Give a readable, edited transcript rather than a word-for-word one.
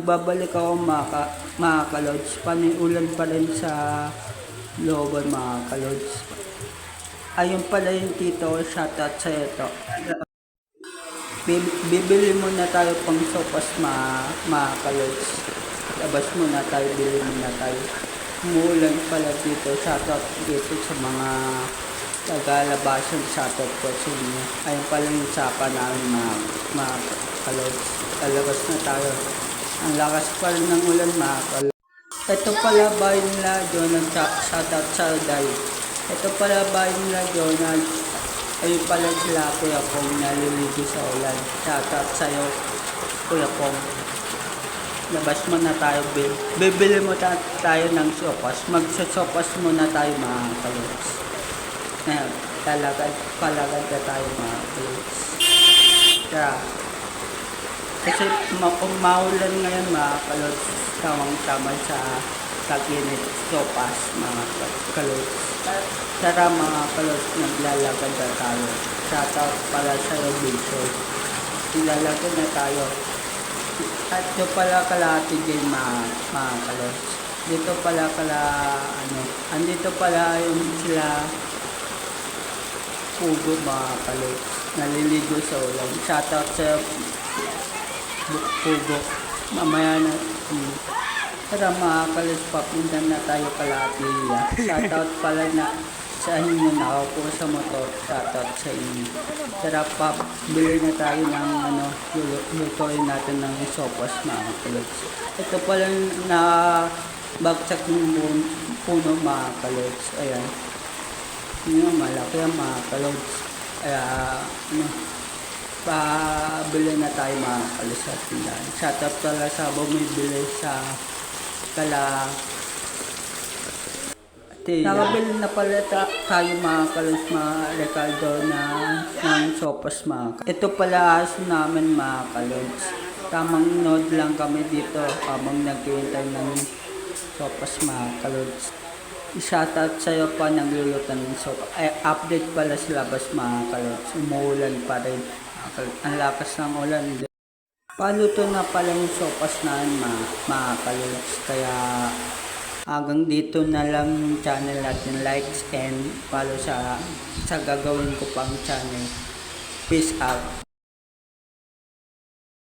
nagbabalik ako mga kalods. Paniulan pa rin sa looban mga kalods. Ayun pala yung tito ko, shoutout sa ito. Bibili muna tayo pang sopas mga kalods. Labas muna tayo, bili muna tayo. Umuulan pala dito, shoutout dito sa mga taga-labasan, shoutout ko sa inyo. Ayun pala yung sapa namin mga kalods. Lalabas na tayo. Ang lakas pa rin ng ulan mga kalods. Ito pala bahay nila Jonald, shoutout sa Day. Ito pala bahay nila Jonald. Ayun pala sila Kuya Pong naliligo sa ulan. Shoutout sa'yo Kuya Pong. Labas muna tayo, bibili mo tayo ng sopas. Magsasopas muna tayo mga kalods. Palagad na tayo mga kalods. Kaya, kasi maulan ngayon mga kalods, tamang-tama sa kaginit sopas mga kalods. Tara mga kalods, naglalagad na tayo. Shoutout pala sa'yo Bishop. Naglalagad na tayo. At ito pala kala Ate Jane mga kalods. Dito pala andito pala yung sila Pugo mga kalods. Naliligo sa ulan. Shoutout sa Pugo. Mamaya na. Tara mga kalods, papindan na tayo kala Ate Lia. Shoutout pala na sa inyo na ako sa motor. Shoutout sa inyo. Tara pa, bili na tayo ng lutuin natin ng sopas mga kalods. Ito pala na bagsak ng puno mga kalods. Ayan. Yun, malaki ang mga kalods. Kaya, pabili na tayo mga kalods sa tindahan. Shoutout pala sa bumibili sa kala nakabili na pala tayo mga kalods, mga Ricardo ng sopas mga kalods. Ito pala aso namin mga kalods. Tamang nod lang kami dito habang naghihintay ng sopas mga kalods. I-shoutout sa'yo pa naglulutan ng sopas. Update pala sa labas mga kalods. Umuulan pa rin. Ang lakas ng ulan. Paluto na pala yung sopas namin mga kalods. Kaya hanggang dito na lang yung channel natin. Likes and follow sa gagawin ko pang channel. Peace out.